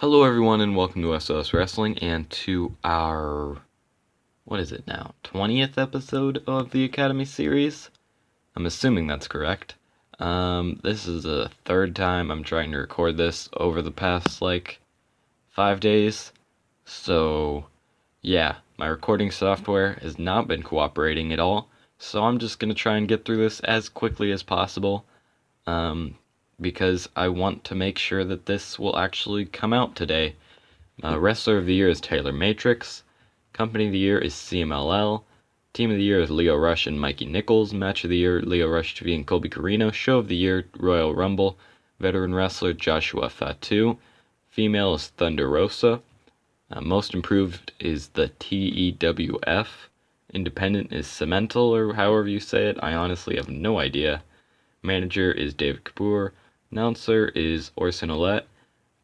Hello everyone and welcome to SOS Wrestling and to our, what is it now, 20th episode of the Academy series? I'm assuming that's correct. This is the third time I'm trying to record this over the past, 5 days. So, yeah, my recording software has not been cooperating at all, so I'm just going to try and get through this as quickly as possible. Because I want to make sure that this will actually come out today. Wrestler of the Year is Taylor Matrix. Company of the Year is CMLL. Team of the Year is Lio Rush and Mikey Nichols. Match of the Year, Lio Rush TV and Colby Carino. Show of the Year, Royal Rumble. Veteran Wrestler, Joshua Fatu. Female is Thunder Rosa. Most Improved is the TEWF. Independent is Cemental, or however you say it. I honestly have no idea. Manager is David Kapoor. Announcer is Orson Ouellette.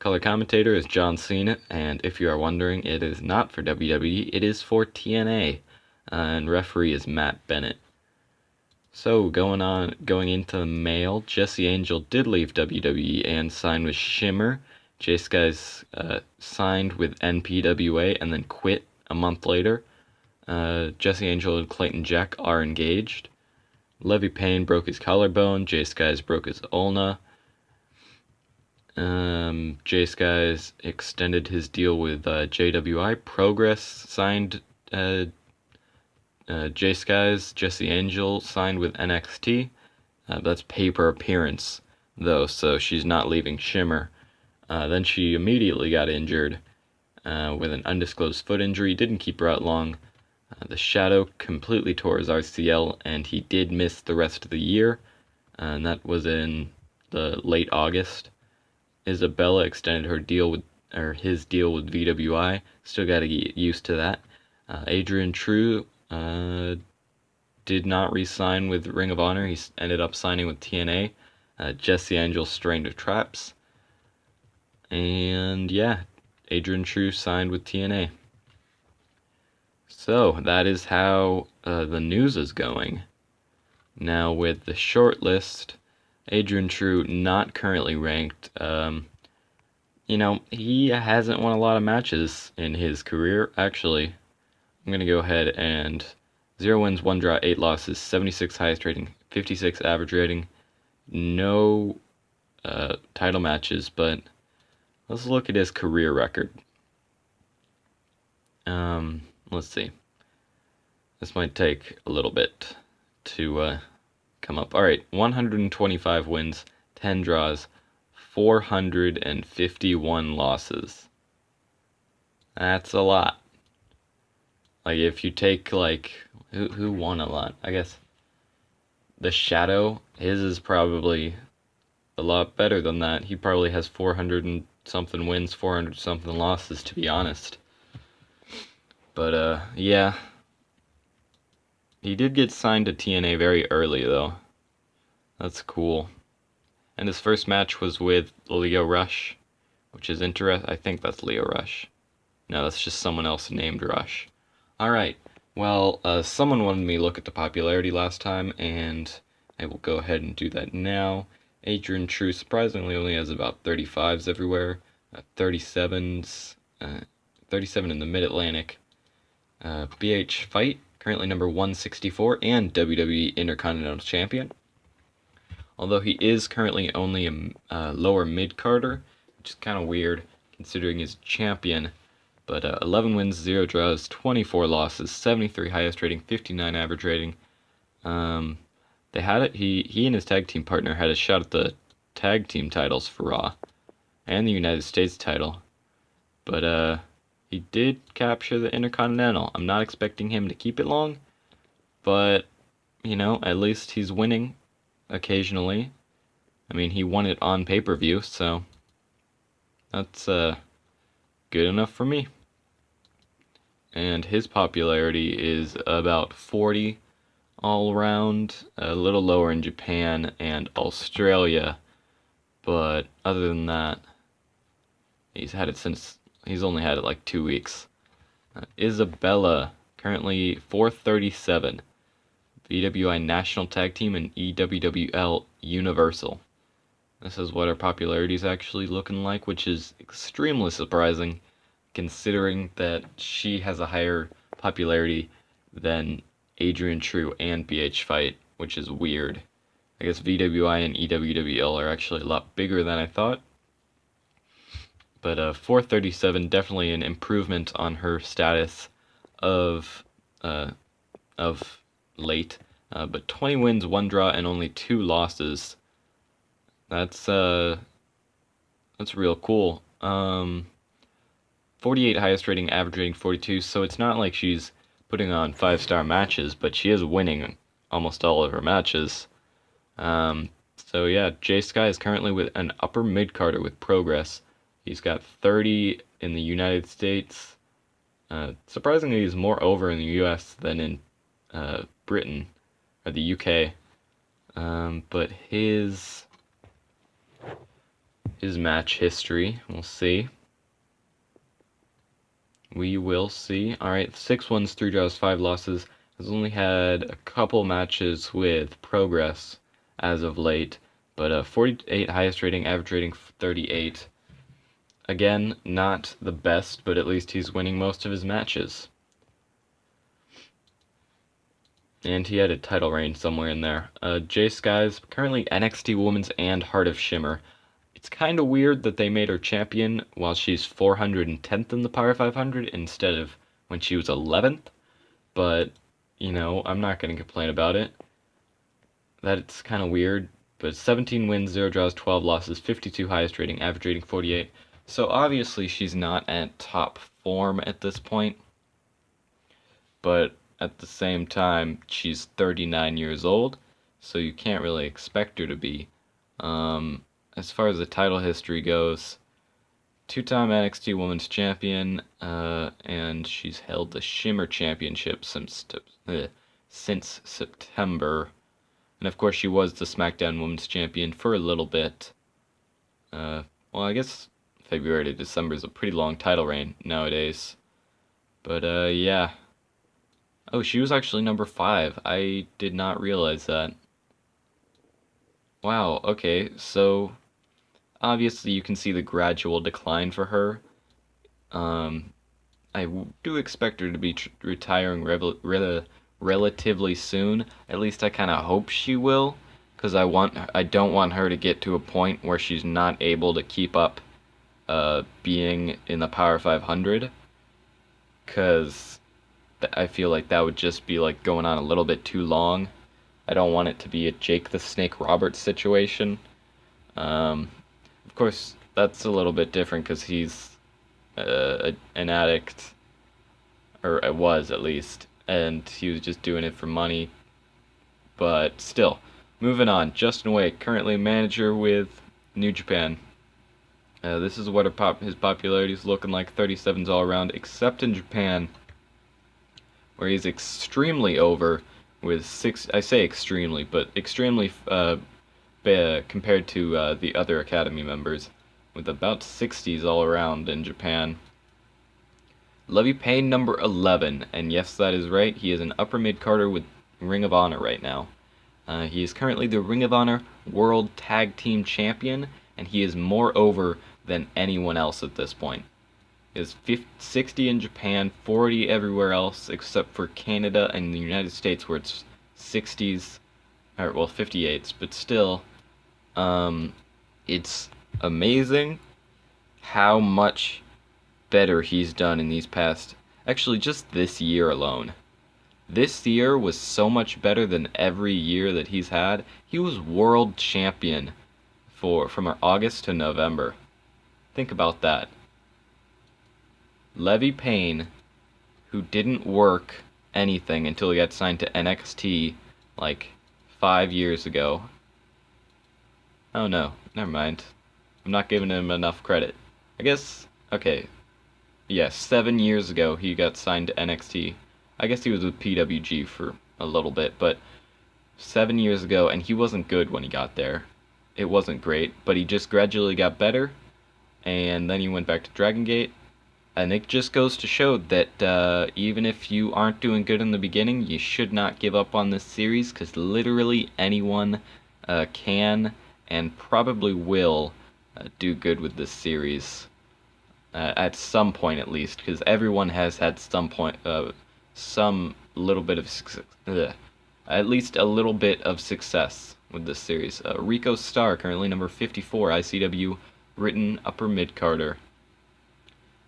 Color commentator is John Cena, and if you are wondering, it is not for WWE, it is for TNA. And referee is Matt Bennett. So, going into the mail, Jesse Angel did leave WWE and sign with Shimmer. Jace Guys signed with NPWA and then quit a month later. Jesse Angel and Clayton Jack are engaged. Levy Payne broke his collarbone. Jace Guys broke his ulna. Jace Guys extended his deal with JWI. Progress signed Jace Guys. Jesse Angel signed with NXT. That's pay per appearance, though, so she's not leaving Shimmer. Then she immediately got injured with an undisclosed foot injury. Didn't keep her out long. The Shadow completely tore his RCL, and he did miss the rest of the year, and that was in the late August. Isabella extended his deal with VWI. Still got to get used to that. Adrian True did not re-sign with Ring of Honor. He ended up signing with TNA. Jesse Angel strained her traps. And yeah, Adrian True signed with TNA. So, that is how the news is going. Now, with the short list, Adrian True not currently ranked. He hasn't won a lot of matches in his career. Actually, I'm going to go ahead and 0 wins, 1 draw, 8 losses, 76 highest rating, 56 average rating. No title matches, but let's look at his career record. Let's see. This might take a little bit to come up. Alright, 125 wins, 10 draws, 451 losses. That's a lot. If you take, who won a lot? I guess the Shadow, his is probably a lot better than that. He probably has 400 and something wins, 400 something losses, to be honest. But, yeah. He did get signed to TNA very early, though. That's cool. And his first match was with Lio Rush, which is interesting. I think that's Lio Rush. No, that's just someone else named Rush. Alright, well, someone wanted me to look at the popularity last time, and I will go ahead and do that now. Adrian True surprisingly only has about 35s everywhere. 37s, 37 in the Mid-Atlantic. BH Fight, currently number 164 and WWE Intercontinental Champion. Although he is currently only a lower mid-carder, which is kind of weird considering he's champion. But 11 wins, 0 draws, 24 losses, 73 highest rating, 59 average rating. They had it. He and his tag team partner had a shot at the tag team titles for Raw and the United States title. But he did capture the Intercontinental. I'm not expecting him to keep it long, but, at least he's winning occasionally. I mean, he won it on pay-per-view, so that's good enough for me. And his popularity is about 40 all around, a little lower in Japan and Australia, but other than that, he's only had it 2 weeks. Isabella, currently 437. BWI National Tag Team and EWWL Universal. This is what her popularity is actually looking like, which is extremely surprising considering that she has a higher popularity than Adrian True and BH Fight, which is weird. I guess VWI and EWWL are actually a lot bigger than I thought. But 437, definitely an improvement on her status of uh, of late. But 20 wins, 1 draw, and only 2 losses. That's real cool. 48 highest rating, average rating 42. So it's not like she's putting on 5-star matches, but she is winning almost all of her matches. So yeah, J Sky is currently with an upper mid carder with progress. He's got 30 in the United States. Surprisingly, he's more over in the US than in Britain or the UK. But his match history, we'll see. We will see. Alright, 6 wins, 3 draws, 5 losses. Has only had a couple matches with progress as of late. But 48 highest rating, average rating 38. Again, not the best, but at least he's winning most of his matches. And he had a title reign somewhere in there. J Sky's currently NXT Women's and Heart of Shimmer. It's kind of weird that they made her champion while she's 410th in the Power 500 instead of when she was 11th. But, you know, I'm not going to complain about it. That's kind of weird. But 17 wins, 0 draws, 12 losses, 52 highest rating, average rating 48. So obviously she's not at top form at this point. But at the same time, she's 39 years old. So you can't really expect her to be. As far as the title history goes, 2-time NXT Women's Champion, and she's held the Shimmer Championship since September. And of course, she was the SmackDown Women's Champion for a little bit. Well, I guess February to December is a pretty long title reign nowadays. But yeah. Oh, she was actually number 5. I did not realize that. Wow, okay, so obviously you can see the gradual decline for her. I do expect her to be retiring relatively soon. At least I kind of hope she will, because I don't want her to get to a point where she's not able to keep up being in the Power 500, because I feel like that would just be like going on a little bit too long. I don't want it to be a Jake the Snake Roberts situation. Of course, that's a little bit different because he's an addict, or it was at least, and he was just doing it for money. But still, moving on. Justin Wake, currently manager with New Japan. This is what his popularity is looking like. 37s all around, except in Japan, where he's extremely over with 6. I say extremely, but extremely compared to the other Academy members, with about 60s all around in Japan. Levy Payne, number 11, and yes, that is right, he is an upper mid-carder with Ring of Honor right now. He is currently the Ring of Honor World Tag Team Champion, and he is more over than anyone else at this point. He is 60 in Japan, 40 everywhere else, except for Canada and the United States, where it's 60s, or well, 58s, but still, it's amazing how much better he's done in these past, actually just this year alone. This year was so much better than every year that he's had. He was world champion from August to November. Think about that. Levy Payne, who didn't work anything until he got signed to NXT like 5 years ago. Oh no, never mind. I'm not giving him enough credit. I guess, okay. Yes, 7 years ago he got signed to NXT. I guess he was with PWG for a little bit, but 7 years ago, and he wasn't good when he got there. It wasn't great, but he just gradually got better, and then he went back to Dragon Gate, and it just goes to show that even if you aren't doing good in the beginning, you should not give up on this series, because literally anyone can and probably will do good with this series at some point at least, because everyone has had some little bit of at least a little bit of success with this series. Rico Star, currently number 54 ICW, written upper mid Carter.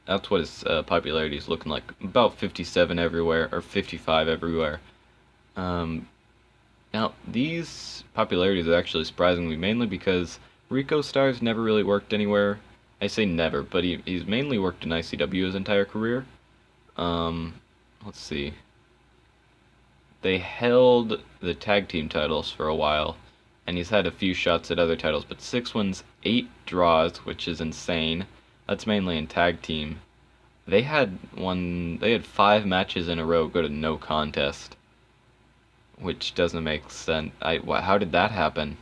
That's what his popularity is looking like. About 57 everywhere, or 55 everywhere. Now, these popularities are actually surprising me, mainly because Rico Star's never really worked anywhere. I say never, but he's mainly worked in ICW his entire career. Let's see. They held the tag team titles for a while, and he's had a few shots at other titles, but 6 wins, 8 draws, which is insane. That's mainly in tag team. They had 5 matches in a row go to no contest, which doesn't make sense. How did that happen?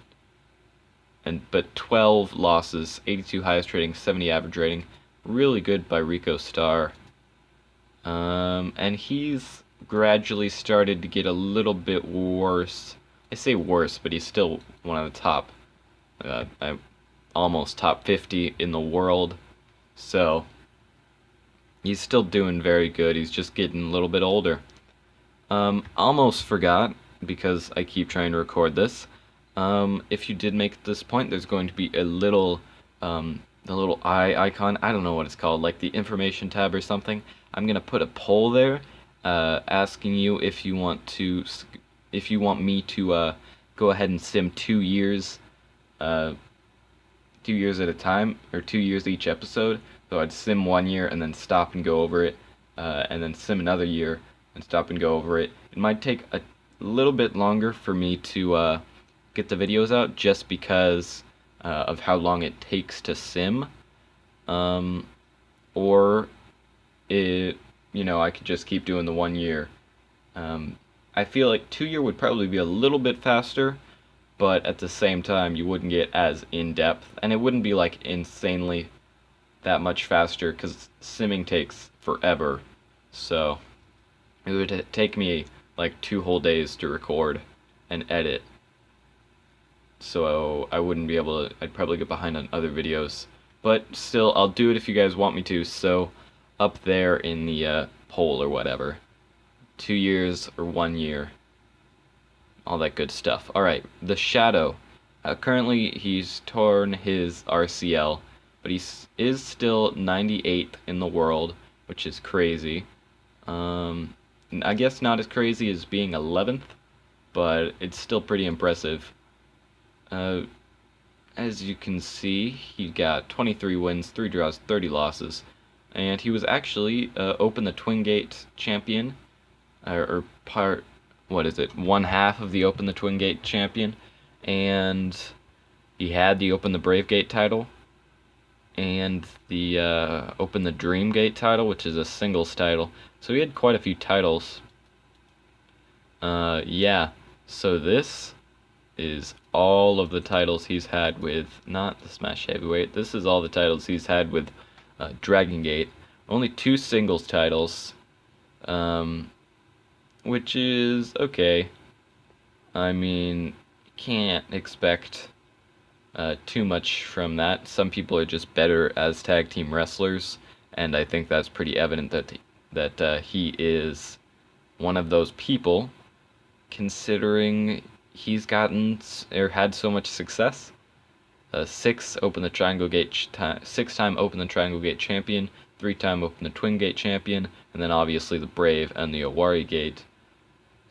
But 12 losses, 82 highest rating, 70 average rating, really good by Rico Star. And he's gradually started to get a little bit worse. I say worse, but he's still one of the top, almost top 50 in the world. So he's still doing very good. He's just getting a little bit older. Almost forgot, because I keep trying to record this. If you did make it this point, there's going to be a little, the little eye icon. I don't know what it's called, like the information tab or something. I'm gonna put a poll there, asking you if you want me to go ahead and sim 2 years, 2 years at a time, or 2 years each episode. So I'd sim 1 year and then stop and go over it, and then sim another year and stop and go over it. It might take a little bit longer for me to get the videos out, just because of how long it takes to sim, or I could just keep doing the 1 year. I feel like 2 year would probably be a little bit faster, but at the same time you wouldn't get as in depth, and it wouldn't be like insanely that much faster, because simming takes forever. So it would take me like 2 whole days to record and edit. So I wouldn't be able to, I'd probably get behind on other videos. But still, I'll do it if you guys want me to, so up there in the poll or whatever. 2 years or 1 year. All that good stuff. Alright, the Shadow. Currently, he's torn his RCL, but he is still 98th in the world, which is crazy. I guess not as crazy as being 11th, but it's still pretty impressive. As you can see, he got 23 wins, 3 draws, 30 losses, and he was actually Open the Twin Gate champion, one half of the Open the Twin Gate champion, and he had the Open the Brave Gate title, and the Open the Dream Gate title, which is a singles title. So he had quite a few titles. Yeah, so this is all of the titles he's had with, not the Smash Heavyweight, this is all the titles he's had with Dragon Gate. Only 2 singles titles, which is okay. I mean, can't expect too much from that. Some people are just better as tag team wrestlers, and I think that's pretty evident that he is one of those people, considering he's gotten or had so much success. 6-time Open the Triangle Gate champion, 3-time Open the Twin Gate champion, and then obviously the Brave and the Owari Gate.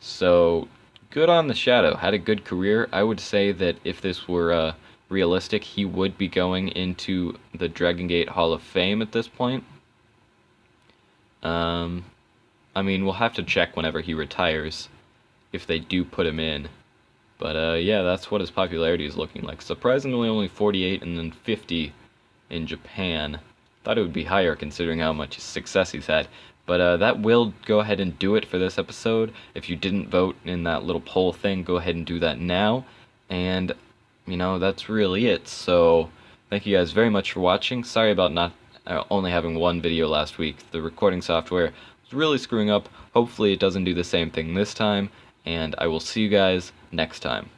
So good on the Shadow. Had a good career. I would say that if this were realistic, he would be going into the Dragon Gate Hall of Fame at this point. I mean, we'll have to check whenever he retires if they do put him in. But yeah, that's what his popularity is looking like. Surprisingly, only 48 and then 50 in Japan. Thought it would be higher considering how much success he's had. But that will go ahead and do it for this episode. If you didn't vote in that little poll thing, go ahead and do that now. And, that's really it. So, thank you guys very much for watching. Sorry about not only having one video last week. The recording software was really screwing up. Hopefully it doesn't do the same thing this time. And I will see you guys next time.